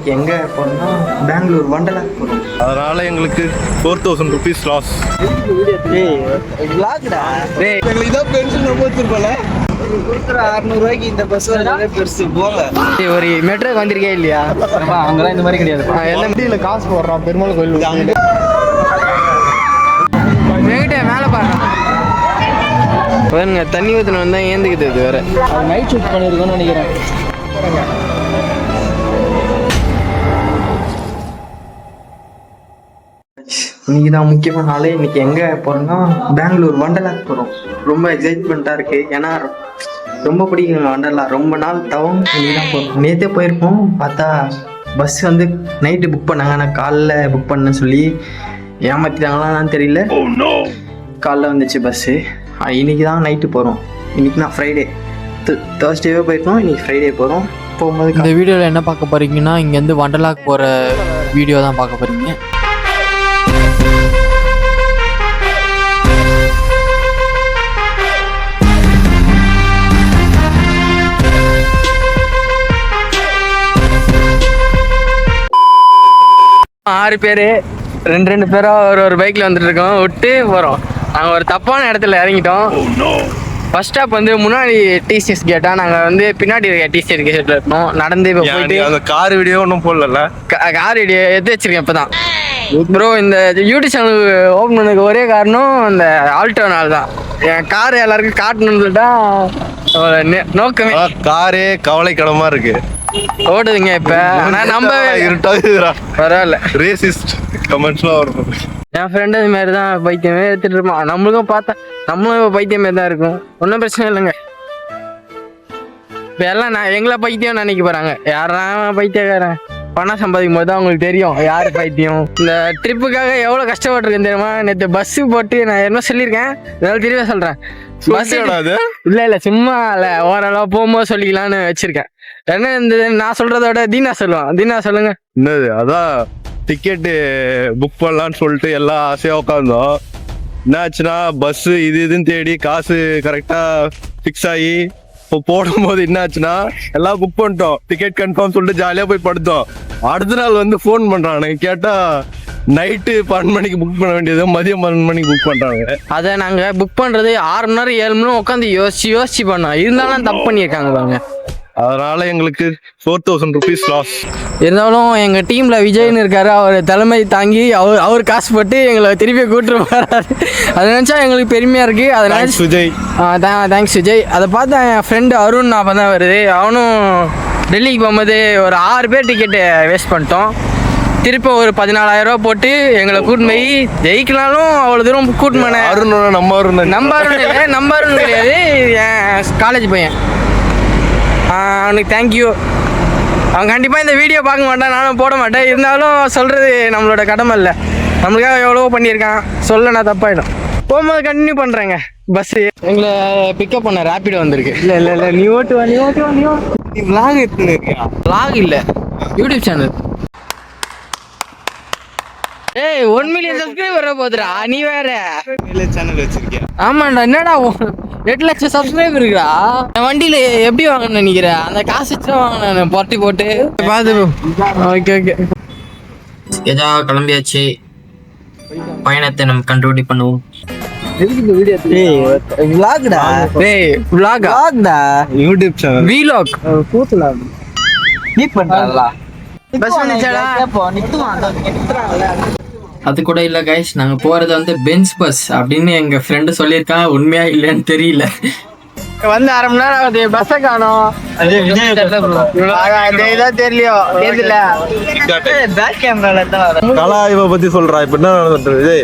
இன்னைக்கு எங்கே போகிறோம்னா பெங்களூர் வண்டலா போகிறோம். அதனால எங்களுக்கு 4000 rupees லாஸ். எங்களுக்கு இதான் பென்ஷன் ரொம்ப வச்சிருக்கோம்ல. 600 ரூபாய்க்கு இந்த பஸ் வரதே பெருசு போங்க. ஒரு மெட்ரோக்கு வந்திருக்கே இல்லையா? அங்கெல்லாம் இந்த மாதிரி கிடையாது. எல்லாம் வண்டியில் காசு போடுறோம். பெருமாள் கோயில் மேலே பாருங்க, தண்ணி ஊற்றின வந்தால் ஏந்துக்குது. இது வேற நைட் ஷூட் பண்ணியிருக்கோன்னு நினைக்கிறேன். இன்னைக்கு தான் முக்கியமான நாள். இன்னைக்கு எங்கே போகிறோம்னா பெங்களூர் வண்டலாக்கு போகிறோம். ரொம்ப எக்ஸைட்மெண்ட்டாக இருக்குது. ஏன்னா ரொம்ப பிடிக்குங்க வண்டலா. ரொம்ப நாள் தவம். இன்னைக்கு தான் போகிறோம். நேற்றே போயிருக்கோம். பார்த்தா பஸ் வந்து நைட்டு புக் பண்ணாங்க. நான் காலைல புக் பண்ணேன்னு சொல்லி ஏமாற்றிட்டாங்களான்னு தெரியல. காலைல வந்துச்சு பஸ்ஸு. இன்னைக்கு தான் நைட்டு போகிறோம். இன்னைக்கு நான் ஃப்ரைடே, தேர்ஸ்டேவே போயிருக்கோம். இன்னைக்கு ஃப்ரைடே போகிறோம். போகும்போது இந்த வீடியோவில் என்ன பார்க்க போகிறீங்கன்னா, இங்கேருந்து வண்டலாக்கு போகிற வீடியோ தான் பார்க்க போகிறீங்க. 6 பேர், 2 பேராக ஒரு பைக்கில் வந்துட்டு இருக்கோம். விட்டு போகிறோம். நாங்கள் ஒரு தப்பான இடத்துல இறங்கிட்டோம். ஃபர்ஸ்ட் ஸ்டாப் வந்து முன்னாடி டிசிஎஸ் கேட்டால், நாங்கள் வந்து பின்னாடி இருக்க டிசிஎஸ் கேட்டில் இருக்கோம். நடந்து இப்போ போயிட்டு அந்த கார் வீடியோ ஒன்றும் போடல. கார் வீடியோ எடுத்து வச்சிருக்கேன் இப்போ தான். ப்ரோ, இந்த யூடியூப் சேனல் ஓப்பன் பண்ணதுக்கு ஒரே காரணம் இந்த ஆல்டோனால தான். என் கார் எல்லாருக்கும் காட்டணும்னு சொல்லிட்டா நோக்கமே. காரே கவலைக்கிடமா இருக்கு. ஓடுதுங்க இப்ப. நம்ம பரவாயில்ல, ரேசிஸ்ட் கமெண்ட்ஸ்லாம் வரும். என் ஃப்ரெண்டு இது மாதிரி தான் பைத்தியமே எடுத்துட்டு இருப்பான். நம்மளுக்கும் பார்த்தா நம்மளும் பைத்தியமே தான் இருக்கும். ஒன்றும் பிரச்சனை இல்லைங்க. இப்போ எல்லாம் எங்களை பைத்தியம் நினைக்க போறாங்க. யாரா பைத்தியக்காரன்? பணம் சம்பாதிக்கும் போது தான் அவங்களுக்கு தெரியும் யார் பைத்தியம். இந்த ட்ரிப்புக்காக எவ்வளோ கஷ்டப்பட்டுருக்கேன் தெரியுமா? நேற்று பஸ்ஸு போட்டு நான் என்ன சொல்லியிருக்கேன், இதெல்லாம் தெரியவே சொல்கிறேன். பஸ் இல்லை சும்மா இல்லை, ஓரளவு போகும்போது சொல்லிக்கலான்னு வச்சிருக்கேன். என்ன இந்த நான் சொல்றதோட தீனா சொல்லுவான். தீனா சொல்லுங்க. என்னது? அதான் டிக்கெட்டு புக் பண்ணலான்னு சொல்லிட்டு எல்லாம் ஆசையாக உட்காந்தோம். என்ன ஆச்சுன்னா பஸ்ஸு இதுன்னு தேடி காசு கரெக்டாக ஃபிக்ஸ் ஆகி இப்போ போடும்போது என்ன ஆச்சுன்னா எல்லாம் புக் பண்ணிட்டோம். டிக்கெட் கன்ஃபார்ம் சொல்லிட்டு ஜாலியாக போய் படுத்தோம். அடுத்த நாள் வந்து ஃபோன் பண்ணுறாங்க. கேட்டால் நைட்டு 12 மணிக்கு புக் பண்ண வேண்டியது மதியம் 12 மணிக்கு புக் பண்ணுறாங்க. அதை நாங்கள் புக் பண்ணுறது 6 மணி நேரம் 7 மணி நேரம் உட்காந்து யோசிச்சு பண்ணோம். இருந்தாலும் தப்பு பண்ணியிருக்காங்க பாருங்க. அதனால எங்களுக்கு 4000 rupees லாஸ். இருந்தாலும் எங்கள் டீமில் விஜய்னு இருக்காரு. அவர் தலைமை தாங்கி அவர் காசு போட்டு எங்களை திருப்பி கூப்பிட்டு போகிறாரு. அதை நினச்சா எங்களுக்கு பெருமையாக இருக்குது. அதை நினச்சி விஜய் தேங்க்ஸ் விஜய். அதை பார்த்து என் ஃப்ரெண்டு அருண் அப்போ தான் வருது. அவனும் டெல்லிக்கு போகும்போது ஒரு 6 பேர் டிக்கெட்டு வேஸ்ட் பண்ணிட்டோம். திருப்பி ஒரு 14,000 ரூபா போட்டு எங்களை கூட்டின்னு போய் ஜெயிக்கலாலும் அவ்வளோ தூரம் கூட்டின்னு போனேன். அருண் நம்ம அருண் கிடையாது, என் காலேஜ் பையன். அவனுக்கு தேங்க்யூ. அவன் கண்டிப்பாக இந்த வீடியோ பார்க்க மாட்டான், நானும் போட மாட்டேன். இருந்தாலும் சொல்கிறது நம்மளோட கடமை இல்லை. நம்மளுக்காக எவ்வளோ பண்ணியிருக்கான். சொல்ல நான் தப்பாயிடும். போகும்போது கண்டினியூ பண்ணுறேங்க. பஸ்ஸு எங்களை பிக்கப் பண்ண ரேப்பிடோ வந்திருக்கு. இல்லை நீ ஓட்டுவா. நீ விளாக் எடுத்துன்னு இருக்கியா? விளாக் இல்லை, யூடியூப் சேனல். ஏய் 1 மில்லியன் சப்ஸ்கிரைபர் வர போதுடா. நீ வேற சேனல் வச்சிருக்கியா? ஆமாண்டா. என்னடா 8 லட்சம் சப்ஸ்கிரைபர் இருக்குடா. என் வண்டியில எப்படி வாங்கணும்னு நினைக்கிறேன்? அந்த காசு வச்சு வாங்கினேன் பொட்டி போட்டு. பார்த்து ஓகே ஏதா கிளம்பியாச்சு. பயணத்தை நம்ம கண்ட்ரோல் பண்ணுவோம். யூடியூப் சேனல் வீலாக் கூத்துலாம் நீ பண்றா. பஸ் வந்துச்சடா. அது கூட இல்லை கைஸ், நாங்கள் போகிறது வந்து பென்ஸ் பஸ் அப்படின்னு எங்கள் ஃப்ரெண்டு சொல்லியிருக்கான். உண்மையா இல்லைன்னு தெரியல. வந்து 1/2 மணி நேரம் ஆகுது, பஸ்ஸை காணோம். தெரியலையோ தெரியல. கலா இவ பத்தி சொல்றா. இப்ப என்ன நடந்துட்டு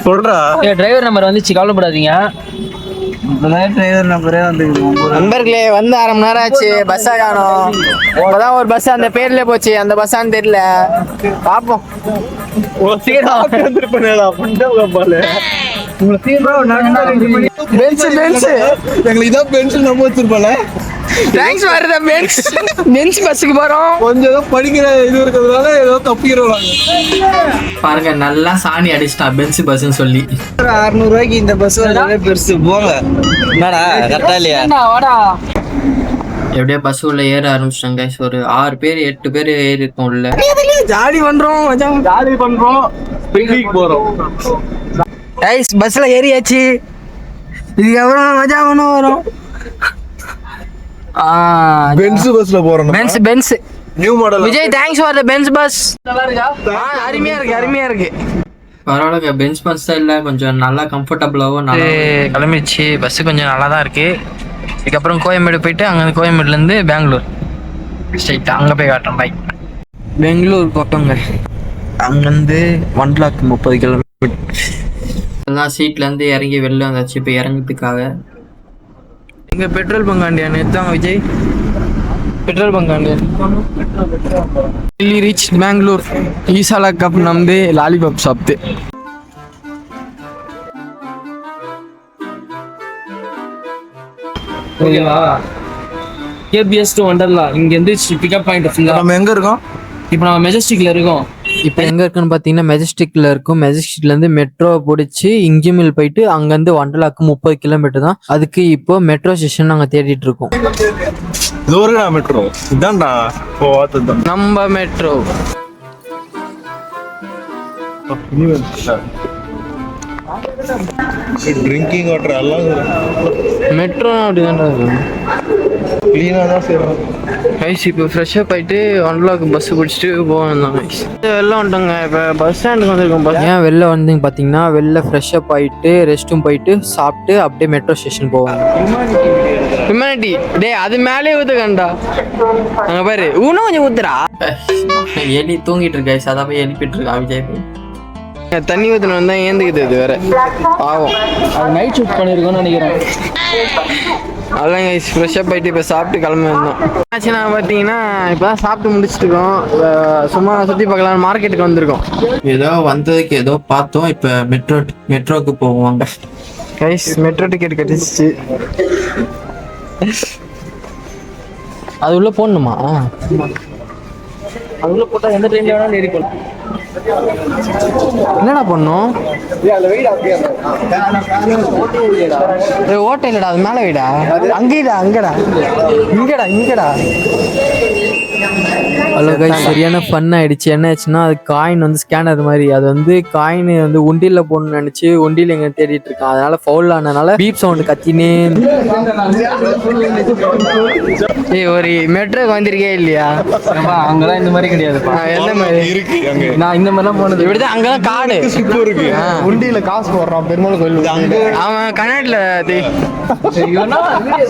சொல்றா. டிரைவர் நம்பர் வந்துச்சு, கவலைப்படாதீங்க. டிரைவர் நம்பரே வந்து நண்பர்களே வந்து 1/2 மணி நேரம் ஆச்சு, பஸ்ஸா காணோம். இப்பதான் ஒரு பஸ் அந்த பேர்ல போச்சு. அந்த பஸ்ஸான்னு தெரியல, பாப்போம். தேங்க்ஸ் வருதா பென்ஸ் பஸ்ஸுக்கு போறோம். கொஞ்சம் படிக்கிற இது இருக்கிறதுனால ஏதோ தப்பிக்கிறோம். பாருங்க நல்லா சாணி அடிச்சிட்டா பென்ஸ் பஸ்ன்னு சொல்லி. 600 ரூபாய்க்கு இந்த பஸ் வரதே பெருசு போங்க. என்னடா கரெக்டா இல்லையா? எப்படியோ பஸ் உள்ள ஏற ஆரம்பிச்சிட்டாங்க கைஸ். ஒரு 6 பேர் 8 பேர் ஏறி இருக்கோம் உள்ள. ஜாலி பண்றோம் மச்சான், ஜாலி பண்றோம், பிக்னிக் போறோம். கைஸ் பஸ்ல ஏறியாச்சு. இதுக்கப்புறம் மஜா பண்ண வரும். பென்ஸ் பஸ்ல போறோம். Benz new model. Vijay thanks for the Benz bus. நல்லா இருக்கா? அருமையா இருக்கு. பரவாயில்ல, பெஞ்ச் பஸ் தான் இல்லை, கொஞ்சம் நல்லா கம்ஃபர்டபுளாகவும் நல்லா கிளம்பிடுச்சு. பஸ்ஸு கொஞ்சம் நல்லா தான் இருக்கு. இதுக்கப்புறம் கோயம்பேடு போயிட்டு அங்கேருந்து கோயம்பேடுலேருந்து பெங்களூர் ஸ்ட்ரைட்டாக அங்கே போய் காட்டுறோம். பைக் பெங்களூர் பக்கங்க, அங்கேருந்து 130 கிலோமீட்டர். எல்லாம் சீட்லேருந்து இறங்கி வெளில வந்தாச்சு இப்போ இறங்கிறதுக்காக. இங்கே பெட்ரோல் பங்காண்டியா நேற்றாங்க விஜய், பெட்ரோல் பங்காண்டியா. ரீச் பெங்களூர் ஈசாலா கப் நம்பி லாலிபாப் சாப்பிட்டு ஓகேவா? கேபிஎஸ் டு வண்டர்லா இங்கேருந்து பிக்கப் பாயிண்ட் ஃபுல்லாக. நம்ம எங்க இருக்கோம் இப்போ நம்ம மெஜஸ்டிக்ல இருக்கோம். இப்போ எங்கே இருக்குன்னு பார்த்தீங்கன்னா மெஜஸ்டிக்கில் இருக்கும். மெஜஸ்டிக்லேருந்து மெட்ரோ பிடிச்சி இஞ்சிமில் போயிட்டு அங்கேருந்து வண்டர்லாக்கு 30 கிலோமீட்டர் தான். அதுக்கு இப்போ மெட்ரோ ஸ்டேஷன் நாங்கள் தேடிட்டு இருக்கோம். தூரா மெட்ரோ இதான்டா. ஓ அதுதான் நம்ம மெட்ரோ. ட்ரிங்கிங் வாட்டர் எல்லாம் மெட்ரோ அப்படிதான் இருக்கும். கிளீனா தான் செய்யணும். கைஸ் இப்போ ஃப்ரெஷ்ஷாக போயிட்டு வண்டர்லாக்கு பஸ் பிடிச்சிட்டு போவேன் கைஸ். வெளில வந்துட்டோங்க, இப்போ பஸ் ஸ்டாண்டுக்கு வந்திருக்கோம். பஸ் ஏன் வெளில வந்தீங்க பார்த்தீங்கன்னா வெளில ஃப்ரெஷ்ஷப் ஆகிட்டு ரெஸ்ட்டும் போயிட்டு சாப்பிட்டு அப்படியே மெட்ரோ ஸ்டேஷன் போவாங்க. ஹியூமனிட்டி டே அது மேலே ஊற்றுக்கண்டா. அங்கே பாரு இன்னும் கொஞ்சம் ஊத்துறா. எலி தூங்கிட்டு இருக்கா, அதான் போய் எழுப்பிட்டு இருக்கா விஜய் போய். தண்ணி ஊற்றின வந்தால் ஏந்துக்குது அது வேற பாவம். அது நைட் ஷூட் பண்ணியிருக்கோம்னு நினைக்கிறேன். அதெல்லாம் கைஸ் ஃப்ரெஷ்ஷாக போயிட்டு இப்போ சாப்பிட்டு கிளம்பி வந்தோம். ஆச்சுன்னா பார்த்தீங்கன்னா இப்போ தான் சாப்பிட்டு முடிச்சுட்டுருக்கோம். சும்மா சுற்றி பார்க்கலாம் மார்க்கெட்டுக்கு வந்திருக்கோம். ஏதோ வந்ததுக்கு ஏதோ பார்த்தோம். இப்போ மெட்ரோக்கு போவாங்க கைஸ். Metro ticket கட்டிச்சு. அது உள்ள போடணுமா? அது உள்ள போட்டால் எந்த ட்ரெயினில் வேணாலும் ஏறிக்கலாம். என்னடா பண்ணும்? ஓட்டை இல்லடா, அது மேலே வைடா. அங்கடா. ஹலோ கைஸ், சரியான ஃபன் ஆயிடுச்சு. என்ன ஆச்சுன்னா அது காயின் வந்து ஸ்கேனர் மாதிரி, அது வந்து காயின் வந்து உண்டியில் போடணும்னு நினச்சி உண்டியில் எங்கே தேடிட்டு இருக்கான். அதனால ஃபவுல் ஆனதுனால பீப் சவுண்டு கத்தினே. ஒரு மெட்ரோக்கு வந்திருக்கே இல்லையா? அங்கெல்லாம் இந்த மாதிரி கிடையாது. எந்த மாதிரி இருக்கு அங்க. நான் இந்த மாதிரிலாம் போனது இப்படிதான். அங்கெல்லாம் காடு இருக்கு. உண்டியில காசு போடுறான் பெருமாள் கோயில். அவன் கர்நாடல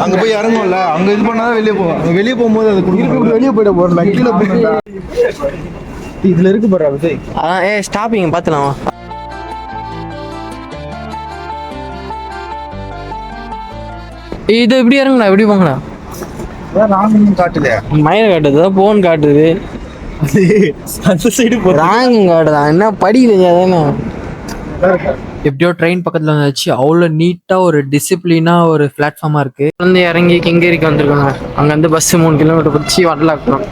அங்க போய் இறங்கும்ல, அங்க இது பண்ணாதான் வெளியே போவோம். வெளியே போகும்போது அது குடுக்க வெளியே போயிட போறோம். கீழே போய் இதுல இருக்கு பாரு விஜய். அதான் ஸ்டாப்பிங் பார்த்துலாம். இது எப்படி இறங்குடா, எப்படி போங்கடா. காட்டுதே மயில காட்டுது, போன் காட்டுது. அந்த சைடு ராங் காட்டுதா? என்ன படிக்குது அதானே. எப்படியோ ட்ரெயின் பக்கத்தில் வந்துச்சு. அவ்வளோ நீட்டாக ஒரு டிசிப்ளினாக ஒரு பிளாட்ஃபார்மாக இருக்குது. வந்து இறங்கி கெங்கேரிக்கு வந்திருக்கோங்க. அங்கேருந்து பஸ் 3 கிலோமீட்டர் பிடிச்சி வண்டர்லாக்கணும்.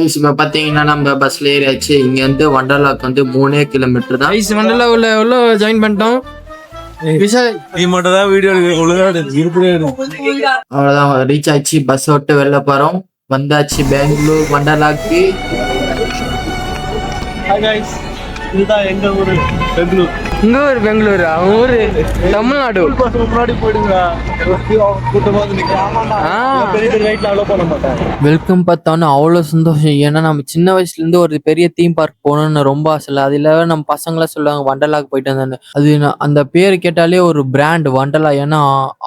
இப்போ பார்த்தீங்கன்னா நம்ம பஸ்ல ஏறியாச்சு. இங்கேருந்து வண்டர்லாக்கு வந்து 3 கிலோமீட்டர் தான். வண்டர்லா உள்ள ஜாயின் பண்ணிட்டோம். நீ மட்டும் தான் வீடியோ ஒழுங்கா அவ்வளோதான், ரீச் ஆச்சு. பஸ் விட்டு வெளில போகிறோம். வந்தாச்சு பெங்களூர் வண்டர்லாக்கு. இதுதான் எங்க ஊரு பெங்களூர். இங்க ஒரு பெங்களூரா? ஊரு தமிழ்நாடு. முன்னாடி போயிடுங்க. கூட்டமா வந்து வெல்கம் பார்த்தானு அவ்வளோ சந்தோஷம். ஏன்னா நம்ம சின்ன வயசுலேருந்து ஒரு பெரிய தீம் பார்க் போகணும்னு ரொம்ப ஆசை இல்லை. அதில் நம்ம பசங்களாம் சொல்லுவாங்க வண்டர்லாக்கு போயிட்டு வந்தாங்க. அது அந்த பேர் கேட்டாலே ஒரு பிராண்ட் வண்டர்லா. ஏன்னா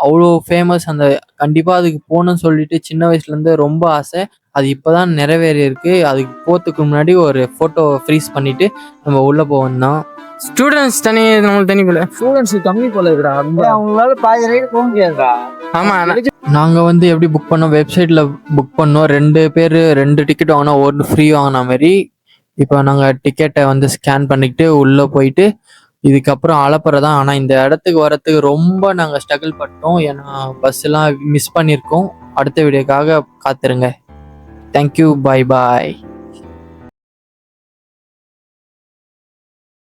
அவ்வளோ ஃபேமஸ். அந்த கண்டிப்பாக அதுக்கு போகணும்னு சொல்லிட்டு சின்ன வயசுலேருந்து ரொம்ப ஆசை. அது இப்போதான் நிறைவேறி இருக்கு. அதுக்கு போகிறதுக்கு முன்னாடி ஒரு ஃபோட்டோ ஃப்ரீஸ் பண்ணிட்டு நம்ம உள்ளே போவோம் தான். ஸ்டூடெண்ட்ஸ் தனி, நம்மளுக்கு தனி போல. ஸ்டூடெண்ட்ஸ் கம்மி போல இருக்குடா. அவங்களால பாதி ரைடு போக முடியாதுடா. ஆமா, நாங்கள் வந்து எப்படி புக் பண்ணோம், வெப்சைட்டில் புக் பண்ணோம். 2 பேர் 2 டிக்கெட் வாங்கினா 1 ஃப்ரீ வாங்கின மாதிரி. இப்போ நாங்கள் டிக்கெட்டை வந்து ஸ்கேன் பண்ணிக்கிட்டு உள்ளே போயிட்டு இதுக்கப்புறம் அலப்புறதான். ஆனால் இந்த இடத்துக்கு வரத்துக்கு ரொம்ப நாங்கள் ஸ்ட்ரகிள் பண்ணிட்டோம். ஏன்னா பஸ்ஸெல்லாம் மிஸ் பண்ணியிருக்கோம். அடுத்த வீடியோக்காக காத்துருங்க. தேங்க்யூ, பாய் பாய்.